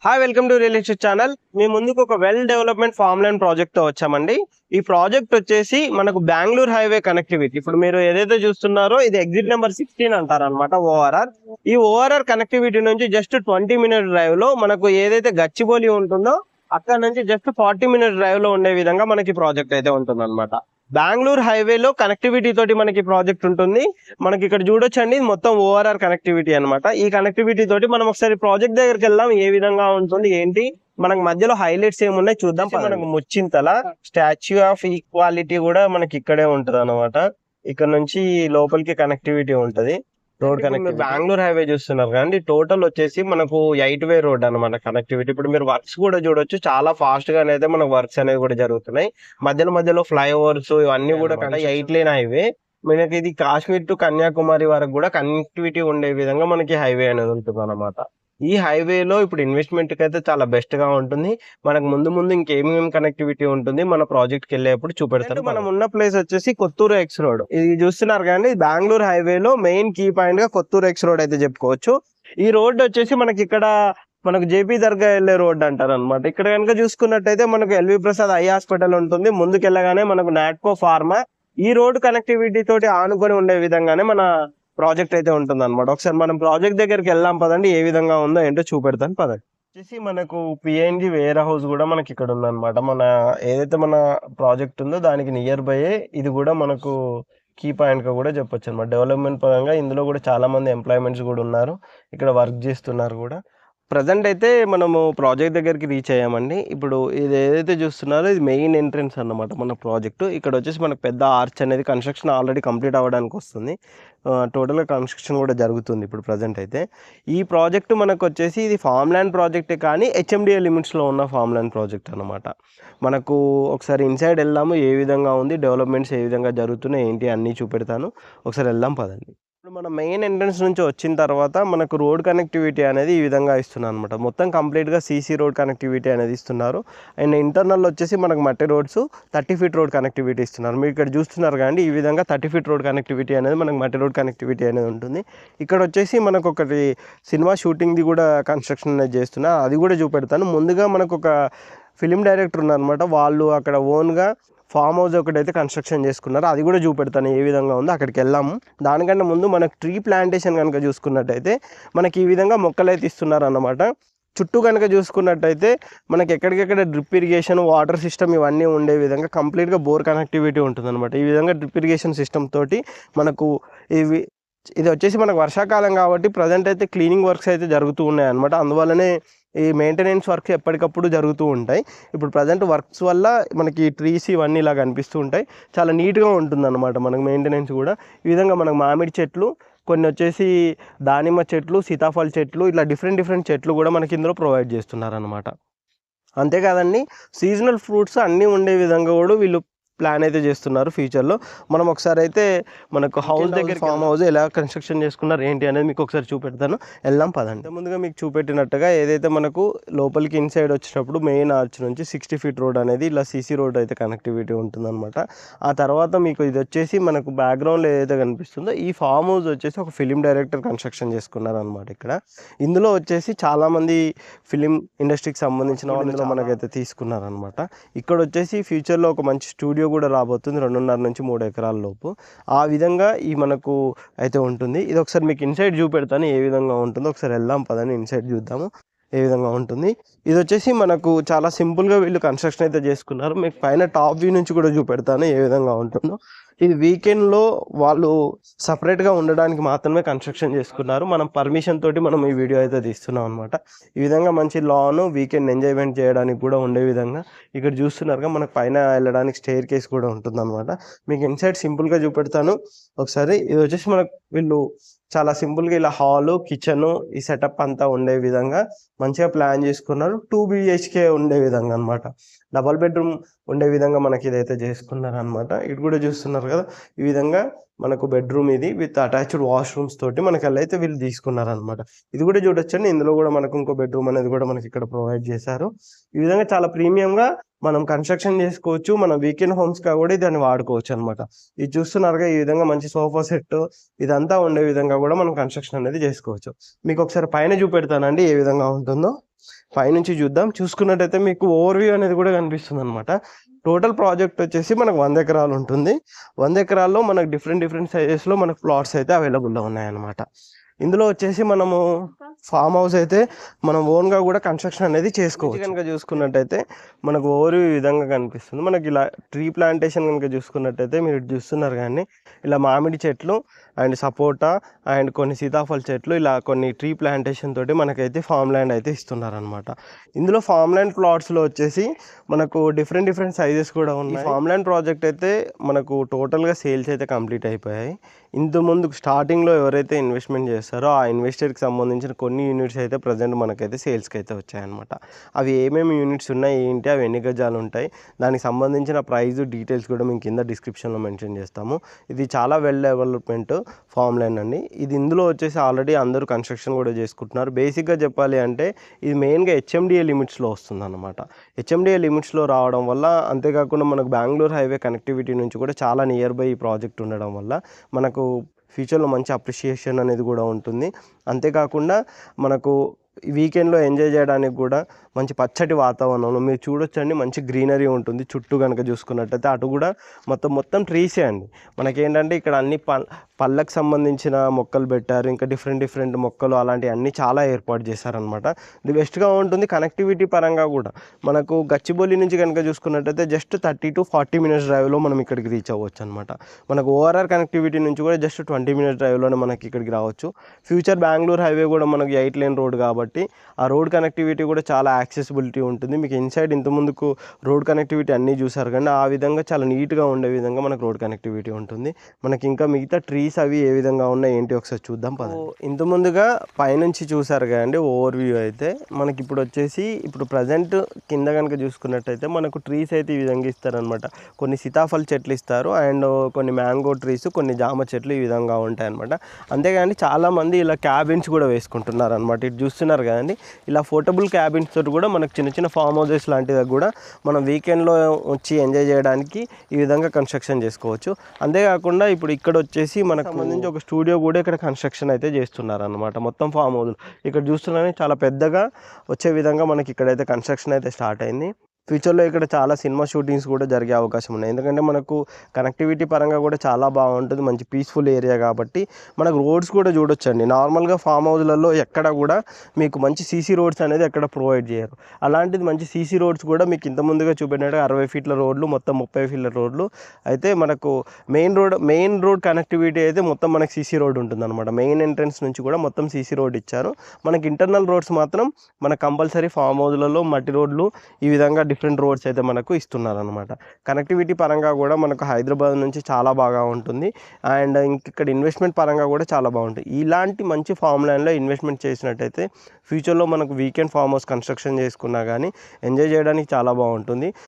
Hi welcome to real estate channel. మీ ముందుకు ఒక well development farm land project తో వచ్చామండి. ఈ ప్రాజెక్ట్ వచ్చేసి మనకు బెంగళూరు హైవే కనెక్టివిటీ. ఇప్పుడు మీరు ఏదైతే చూస్తున్నారో ఇది ఎగ్జిట్ నెంబర్ 16 అంటారు అనమాట, ఓఆర్ఆర్. ఈ ఓఆర్ఆర్ కనెక్టివిటీ నుంచి జస్ట్ 20 minute డ్రైవ్ లో మనకు ఏదైతే గచ్చిబౌలి ఉంటుందో అక్కడ నుంచి జస్ట్ 40 minute డ్రైవ్ లో ఉండే విధంగా మనకి ప్రాజెక్ట్ అయితే ఉంటుంది అనమాట. బెంగళూరు హైవేలో కనెక్టివిటీ తోటి మనకి ప్రాజెక్ట్ ఉంటుంది. మనకి ఇక్కడ చూడొచ్చండి, మొత్తం ఓఆర్ఆర్ కనెక్టివిటీ అన్నమాట. ఈ కనెక్టివిటీ తోటి మనం ఒకసారి ప్రాజెక్ట్ దగ్గరికి వెళ్దాం, ఏ విధంగా ఉంటుంది ఏంటి, మనకు మధ్యలో హైలైట్స్ ఏమున్నాయి చూద్దాం. మనకు ముచ్చింతల స్టాచ్యూ ఆఫ్ ఈక్వాలిటీ కూడా మనకి ఇక్కడే ఉంటది అనమాట. ఇక్కడ నుంచి లోపలికి కనెక్టివిటీ ఉంటది. రోడ్ కనెక్టివిటీ బెంగళూరు హైవే చూస్తున్నారు కానీ టోటల్ వచ్చేసి మనకు 8 వే రోడ్ అనమాట కనెక్టివిటీ. ఇప్పుడు మీరు వర్క్స్ కూడా చూడొచ్చు, చాలా ఫాస్ట్ గా అయితే మనకు వర్క్స్ అనేది కూడా జరుగుతున్నాయి. మధ్యలో ఫ్లైఓవర్స్ ఇవన్నీ కూడా 8 లేన్ హైవే. మనకి ఇది కాశ్మీర్ టు కన్యాకుమారి వరకు కూడా కనెక్టివిటీ ఉండే విధంగా మనకి హైవే అనేది ఉంటుంది అనమాట. ఈ హైవేలో ఇప్పుడు ఇన్వెస్ట్మెంట్ కి అయితే చాలా బెస్ట్ గా ఉంటుంది. మనకు ముందు ఇంకేమేమి కనెక్టివిటీ ఉంటుంది మన ప్రాజెక్ట్ కి వెళ్ళేప్పుడు చూపెడతారు. మనం ఉన్న ప్లేస్ వచ్చేసి కొత్తూరు ఎక్స్ రోడ్. ఇది చూస్తున్నారు కానీ బెంగళూరు హైవేలో మెయిన్ కీ పాయింట్ గా కొత్తూరు ఎక్స్ రోడ్ అయితే చెప్పుకోవచ్చు. ఈ రోడ్ వచ్చేసి మనకి ఇక్కడ మనకు జేపీ దర్గా వెళ్లే రోడ్ అంటారు అనమాట. ఇక్కడ కనుక చూసుకున్నట్టయితే మనకు ఎల్వి ప్రసాద్ ఐ హాస్పిటల్ ఉంటుంది. ముందుకెళ్ళగానే మనకు నాట్కో ఫార్మా. ఈ రోడ్ కనెక్టివిటీ తోటి ఆనుకొని ఉండే విధంగానే మన ప్రాజెక్ట్ అయితే ఉంటుంది అనమాట. ఒకసారి మనం ప్రాజెక్ట్ దగ్గరికి వెళ్దాం పదండి, ఏ విధంగా ఉందో ఏంటో చూపెడతాను పదండి. వచ్చేసి మనకు పిఎన్జి వేర్ హౌస్ కూడా మనకి ఇక్కడ ఉందన్నమాట. మన ఏదైతే మన ప్రాజెక్ట్ ఉందో దానికి నియర్ బై ఇది కూడా మనకు కీ పాయింట్ గా కూడా చెప్పొచ్చు అనమాట. డెవలప్మెంట్ పరంగా ఇందులో కూడా చాలా మంది ఎంప్లాయ్మెంట్స్ కూడా ఉన్నారు, ఇక్కడ వర్క్ చేస్తున్నారు కూడా. ప్రజెంట్ అయితే మనము ప్రాజెక్ట్ దగ్గరికి రీచ్ అయ్యామండి. ఇప్పుడు ఇది ఏదైతే చూస్తున్నారో ఇది మెయిన్ ఎంట్రన్స్ అన్నమాట మన ప్రాజెక్టు. ఇక్కడ వచ్చేసి మనకు పెద్ద ఆర్చ్ అనేది కన్స్ట్రక్షన్ ఆల్రెడీ కంప్లీట్ అవ్వడానికి వస్తుంది. టోటల్గా కన్స్ట్రక్షన్ కూడా జరుగుతుంది ఇప్పుడు ప్రజెంట్ అయితే. ఈ ప్రాజెక్టు మనకు వచ్చేసి ఇది ఫామ్ ల్యాండ్ ప్రాజెక్టే కానీ హెచ్ఎండిఏ లిమిట్స్లో ఉన్న ఫామ్ ల్యాండ్ ప్రాజెక్ట్ అనమాట. మనకు ఒకసారి ఇన్సైడ్ వెళ్దాము, ఏ విధంగా ఉంది, డెవలప్మెంట్స్ ఏ విధంగా జరుగుతున్నాయి ఏంటి అన్నీ చూపెడతాను. ఒకసారి వెళ్దాం పదండి. ఇప్పుడు మన మెయిన్ ఎంట్రన్స్ నుంచి వచ్చిన తర్వాత మనకు రోడ్ కనెక్టివిటీ అనేది ఈ విధంగా ఇస్తున్నారు అనమాట. మొత్తం కంప్లీట్గా సీసీ రోడ్ కనెక్టివిటీ అనేది ఇస్తున్నారు. అండ్ ఇంటర్నల్ వచ్చేసి మనకు మట్టి రోడ్స్ 30 feet రోడ్ కనెక్టివిటీ ఇస్తున్నారు. మీరు ఇక్కడ చూస్తున్నారు కానీ ఈ విధంగా 30 feet రోడ్ కనెక్టివిటీ అనేది మనకు మట్టి రోడ్ కనెక్టివిటీ అనేది ఉంటుంది. ఇక్కడ వచ్చేసి మనకు ఒకటి సినిమా షూటింగ్ది కూడా కన్స్ట్రక్షన్ అనేది చేస్తున్నారు, అది కూడా చూపెడతాను. ముందుగా మనకు ఒక ఫిలిం డైరెక్టర్ ఉన్నారనమాట, వాళ్ళు అక్కడ ఓన్గా ఫామ్ హౌస్ ఒకటైతే కన్స్ట్రక్షన్ చేసుకున్నారు, అది కూడా చూపెడతాను ఏ విధంగా ఉందో. అక్కడికి వెళ్ళాము. దానికంటే ముందు మనకు ట్రీ ప్లాంటేషన్ కనుక చూసుకున్నట్టయితే మనకి ఈ విధంగా మొక్కలు అయితే ఇస్తున్నారు అన్నమాట. చుట్టూ కనుక చూసుకున్నట్టయితే మనకి ఎక్కడికెక్కడ డ్రిప్ ఇరిగేషన్, వాటర్ సిస్టమ్ ఇవన్నీ ఉండే విధంగా కంప్లీట్గా బోర్ కనెక్టివిటీ ఉంటుంది అనమాట. ఈ విధంగా డ్రిప్ ఇరిగేషన్ సిస్టమ్ తోటి మనకు ఇది వచ్చేసి మనకు వర్షాకాలం కాబట్టి ప్రజెంట్ అయితే క్లీనింగ్ వర్క్స్ అయితే జరుగుతూ ఉన్నాయి అనమాట. అందువల్లనే ఈ మెయింటెనెన్స్ వర్క్స్ ఎప్పటికప్పుడు జరుగుతూ ఉంటాయి. ఇప్పుడు ప్రజెంట్ వర్క్స్ వల్ల మనకి ట్రీస్ ఇవన్నీ ఇలా కనిపిస్తూ ఉంటాయి. చాలా నీట్గా ఉంటుంది అనమాట మనకు మెయింటెనెన్స్ కూడా. ఈ విధంగా మనకు మామిడి చెట్లు, కొన్ని వచ్చేసి దానిమ్మ చెట్లు, సీతాఫల చెట్లు, ఇట్లా డిఫరెంట్ చెట్లు కూడా మనకి ఇందులో ప్రొవైడ్ చేస్తున్నారు అనమాట. అంతేకాదండి, సీజనల్ ఫ్రూట్స్ అన్నీ ఉండే విధంగా కూడా వీళ్ళు ప్లాన్ అయితే చేస్తున్నారు ఫ్యూచర్లో. మనం ఒకసారి అయితే మనకు హౌస్ దగ్గర ఫామ్ హౌస్ ఎలా కన్స్ట్రక్షన్ చేసుకున్నారు ఏంటి అనేది మీకు ఒకసారి చూపెడతాను, వెళ్దాం పదండి. ముందుగా మీకు చూపెట్టినట్టుగా ఏదైతే మనకు లోపలికి ఇన్సైడ్ వచ్చేటప్పుడు మెయిన్ ఆర్చ్ నుంచి 60 feet రోడ్ అనేది ఇలా సీసీ రోడ్ అయితే కనెక్టివిటీ ఉంటుందన్నమాట. ఆ తర్వాత మీకు ఇది వచ్చేసి మనకు బ్యాక్గ్రౌండ్లో ఏదైతే కనిపిస్తుందో ఈ ఫామ్ హౌస్ వచ్చేసి ఒక ఫిలిం డైరెక్టర్ కన్స్ట్రక్షన్ చేసుకున్నారు అనమాట. ఇక్కడ ఇందులో వచ్చేసి చాలామంది ఫిలిం ఇండస్ట్రీకి సంబంధించిన వాళ్ళు మనకైతే తీసుకున్నారనమాట. ఇక్కడ వచ్చేసి ఫ్యూచర్లో ఒక మంచి స్టూడియో కూడా రాబోతుంది, 2.5 నుంచి 3 ఎకరాల లోపు. ఆ విధంగా ఈ మనకు అయితే ఉంటుంది. ఇది ఒకసారి మీకు ఇన్సైడ్ చూపెడతాను ఏ విధంగా ఉంటుందో. ఒకసారి వెళ్దాం పదని, ఇన్సైడ్ చూద్దాము ఏ విధంగా ఉంటుంది. ఇది వచ్చేసి మనకు చాలా సింపుల్గా వీళ్ళు కన్స్ట్రక్షన్ అయితే చేసుకున్నారు. మీకు పైన టాప్ వ్యూ నుంచి కూడా చూపెడతాను ఏ విధంగా ఉంటుందో. ఇది వీకెండ్లో వాళ్ళు సపరేట్గా ఉండడానికి మాత్రమే కన్స్ట్రక్షన్ చేసుకున్నారు. మనం పర్మిషన్ తోటి మనం ఈ వీడియో అయితే తీస్తున్నాం అనమాట. ఈ విధంగా మంచి లాన్ వీకెండ్ ఎంజాయ్మెంట్ చేయడానికి కూడా ఉండే విధంగా ఇక్కడ చూస్తున్నారుగా మనకు పైన వెళ్ళడానికి స్టేర్ కేస్ కూడా ఉంటుంది అనమాట. మీకు ఇన్సైడ్ సింపుల్గా చూపెడతాను ఒకసారి. ఇది వచ్చేసి మనకు వీళ్ళు చాలా సింపుల్గా ఇలా హాలు, కిచెను, ఈ సెటప్ అంతా ఉండే విధంగా మంచిగా ప్లాన్ చేసుకున్నారు. 2 BHK ఉండే విధంగా అనమాట. డబల్ బెడ్రూమ్ ఉండే విధంగా మనకి ఇదైతే చేసుకున్నారు అనమాట. ఇది కూడా చూస్తున్నారు కదా, ఈ విధంగా మనకు బెడ్రూమ్ ఇది విత్ అటాచ్డ్ వాష్రూమ్స్ తోటి మనకి అలా అయితే వీళ్ళు తీసుకున్నారనమాట. ఇది కూడా చూడొచ్చండి, ఇందులో కూడా మనకు ఇంకో బెడ్రూమ్ అనేది కూడా మనకి ఇక్కడ ప్రొవైడ్ చేశారు. ఈ విధంగా చాలా ప్రీమియంగా మనం కన్స్ట్రక్షన్ చేసుకోవచ్చు, మన వీకెండ్ హోమ్స్గా కూడా దాన్ని వాడుకోవచ్చు అనమాట. ఇది చూస్తున్నారుగా, ఈ విధంగా మంచి సోఫా సెట్ ఇదంతా ఉండే విధంగా కూడా మనం కన్స్ట్రక్షన్ అనేది చేసుకోవచ్చు. మీకు ఒకసారి పైన చూపెడతానండి ఏ విధంగా ఉంటుందో. పైనుంచి చూద్దాం. చూసుకున్నట్టయితే మీకు ఓవర్‌వ్యూ అనేది కూడా కనిపిస్తుందనమాట. టోటల్ ప్రాజెక్ట్ వచ్చేసి మనకు 100 ఎకరాలు ఉంటుంది. 100 ఎకరాల్లో మనకు డిఫరెంట్ సైజెస్‌లో మనకు ప్లాట్స్ అయితే అవైలబుల్‌లో ఉన్నాయన్నమాట. ఇందులో వచ్చేసి మనము ఫామ్ హౌస్ అయితే మనం ఓన్గా కూడా కన్స్ట్రక్షన్ అనేది చేసుకోవచ్చు. కనుక చూసుకున్నట్టయితే మనకు ఓవర్ ఈ విధంగా కనిపిస్తుంది. మనకి ఇలా ట్రీ ప్లాంటేషన్ కనుక చూసుకున్నట్టయితే మీరు చూస్తున్నారు కానీ ఇలా మామిడి చెట్లు అండ్ సపోటా అండ్ కొన్ని సీతాఫల చెట్లు ఇలా కొన్ని ట్రీ ప్లాంటేషన్ తోటి మనకైతే ఫామ్ ల్యాండ్ అయితే ఇస్తున్నారనమాట. ఇందులో ఫామ్ ల్యాండ్ ప్లాట్స్లో వచ్చేసి మనకు డిఫరెంట్ సైజెస్ కూడా ఉన్నాయి. ఫామ్ ల్యాండ్ ప్రాజెక్ట్ అయితే మనకు టోటల్గా సేల్స్ అయితే కంప్లీట్ అయిపోయాయి. ఇంత ముందు స్టార్టింగ్లో ఎవరైతే ఇన్వెస్ట్మెంట్ చేస్తారో ఆ ఇన్వెస్టర్కి సంబంధించిన కొన్ని యూనిట్స్ అయితే ప్రజెంట్ మనకైతే సేల్స్కి అయితే వచ్చాయన్నమాట. అవి ఏమేమి యూనిట్స్ ఉన్నాయి ఏంటి, అవి ఎన్ని గజాలు ఉంటాయి, దానికి సంబంధించిన ప్రైస్ డీటెయిల్స్ కూడా మేము కింద డిస్క్రిప్షన్లో మెన్షన్ చేస్తాము. ఇది చాలా వెల్ డెవలప్మెంట్ ఫామ్ ల్యాండ్ అండి. ఇది ఇందులో వచ్చేసి ఆల్రెడీ అందరూ కన్స్ట్రక్షన్ కూడా చేసుకుంటున్నారు. బేసిక్గా చెప్పాలి అంటే ఇది మెయిన్గా హెచ్ఎండిఏ లిమిట్స్లో వస్తుందన్నమాట. హెచ్ఎండిఏ లిమిట్స్లో రావడం వల్ల, అంతేకాకుండా మనకు బెంగళూరు హైవే కనెక్టివిటీ నుంచి కూడా చాలా నియర్ బై ఈ ప్రాజెక్ట్ ఉండడం వల్ల మనకు ఫ్యూచర్లో మంచి అప్రిషియేషన్ అనేది కూడా ఉంటుంది. అంతేకాకుండా మనకు వీకెండ్లో ఎంజాయ్ చేయడానికి కూడా మంచి పచ్చటి వాతావరణంలో మీరు చూడొచ్చండి. మంచి గ్రీనరీ ఉంటుంది చుట్టూ కనుక చూసుకున్నట్టయితే. అటు కూడా మొత్తం ట్రీసే అండి. మనకేంటంటే ఇక్కడ అన్ని పళ్ళకు సంబంధించిన మొక్కలు పెట్టారు. ఇంకా డిఫరెంట్ మొక్కలు అలాంటివి అన్నీ చాలా ఏర్పాటు చేశారనమాట. ఇది బెస్ట్గా ఉంటుంది. కనెక్టివిటీ పరంగా కూడా మనకు గచ్చిబౌలి నుంచి కనుక చూసుకున్నట్టయితే జస్ట్ 30 to 40 minutes డ్రైవ్లో మనం ఇక్కడికి రీచ్ అవ్వచ్చు అనమాట. మనకు ఓఆర్ఆర్ కనెక్టివిటీ నుంచి కూడా జస్ట్ 20 minutes డ్రైవ్లోనే మనకి ఇక్కడికి రావచ్చు. ఫ్యూచర్ బెంగళూరు హైవే కూడా మనకు 8 lane రోడ్ కాబట్టి ఆ రోడ్ కనెక్టివిటీ కూడా చాలా యాక్సెసిబిలిటీ ఉంటుంది. మీకు ఇన్సైడ్ ఇంత ముందుకు రోడ్ కనెక్టివిటీ అన్నీ చూసారు కానీ ఆ విధంగా చాలా నీట్గా ఉండే విధంగా మనకు రోడ్ కనెక్టివిటీ ఉంటుంది. మనకి ఇంకా మిగతా ట్రీస్ అవి ఏ విధంగా ఉన్నాయి ఏంటి ఒకసారి చూద్దాం పద. ఇంత ముందుగా పైనుంచి చూసారు కదండి ఓవర్ వ్యూ అయితే. మనకి ఇప్పుడు వచ్చేసి ఇప్పుడు ప్రజెంట్ కింద కనుక చూసుకున్నట్టయితే మనకు ట్రీస్ అయితే ఈ విధంగా ఇస్తారనమాట. కొన్ని సీతాఫల చెట్లు ఇస్తారు అండ్ కొన్ని మ్యాంగో ట్రీస్, కొన్ని జామ చెట్లు ఈ విధంగా ఉంటాయి అనమాట. అంతేగాని చాలామంది ఇలా క్యాబిన్స్ కూడా వేసుకుంటున్నారు అనమాట. ఇటు చూస్తున్నారు కదండి, ఇలా పోర్టబుల్ క్యాబిన్స్ తోటి కూడా మనకు చిన్న ఫామ్ హౌసెస్ లాంటివి కూడా మనం వీకెండ్లో వచ్చి ఎంజాయ్ చేయడానికి ఈ విధంగా కన్స్ట్రక్షన్ చేసుకోవచ్చు. అంతేకాకుండా ఇప్పుడు ఇక్కడ వచ్చేసి మనకు సంబంధించి ఒక స్టూడియో కూడా ఇక్కడ కన్స్ట్రక్షన్ అయితే చేస్తున్నారు అనమాట. మొత్తం ఫామ్ హౌస్ ఇక్కడ చూస్తున్నానే చాలా పెద్దగా వచ్చే విధంగా మనకి ఇక్కడైతే కన్స్ట్రక్షన్ అయితే స్టార్ట్ అయింది. ఫ్యూచర్లో ఇక్కడ చాలా సినిమా షూటింగ్స్ కూడా జరిగే అవకాశం ఉన్నాయి. ఎందుకంటే మనకు కనెక్టివిటీ పరంగా కూడా చాలా బాగుంటుంది. మంచి పీస్ఫుల్ ఏరియా కాబట్టి మనకు రోడ్స్ కూడా చూడొచ్చండి. నార్మల్గా ఫామ్ హౌస్లలో ఎక్కడ కూడా మీకు మంచి సీసీ రోడ్స్ అనేది ఎక్కడ ప్రొవైడ్ చేయరు. అలాంటిది మంచి సీసీ రోడ్స్ కూడా మీకు ఇంత ముందుగా చూపెట్టినట్టు 60 feet రోడ్లు, మొత్తం 30 feet రోడ్లు అయితే మనకు మెయిన్ రోడ్ కనెక్టివిటీ అయితే మొత్తం మనకు సీసీ రోడ్ ఉంటుందన్నమాట. మెయిన్ ఎంట్రన్స్ నుంచి కూడా మొత్తం సీసీ రోడ్ ఇచ్చారు. మనకి ఇంటర్నల్ రోడ్స్ మాత్రం మనకు కంపల్సరీ ఫామ్ హౌస్లలో మట్టి రోడ్లు ఈ విధంగా డిఫరెంట్ రోడ్స్ అయితే మనకు ఇస్తున్నారు అనమాట. కనెక్టివిటీ పరంగా కూడా మనకు హైదరాబాద్ నుంచి చాలా బాగా ఉంటుంది అండ్ ఇక్కడ ఇన్వెస్ట్మెంట్ పరంగా కూడా చాలా బాగుంటుంది. ఇలాంటి మంచి ఫామ్ ల్యాండ్లో ఇన్వెస్ట్మెంట్ చేసినట్టయితే ఫ్యూచర్లో మనకు వీకెండ్ ఫామ్ హౌస్ కన్స్ట్రక్షన్ చేసుకున్నా కానీ ఎంజాయ్ చేయడానికి చాలా బాగుంటుంది.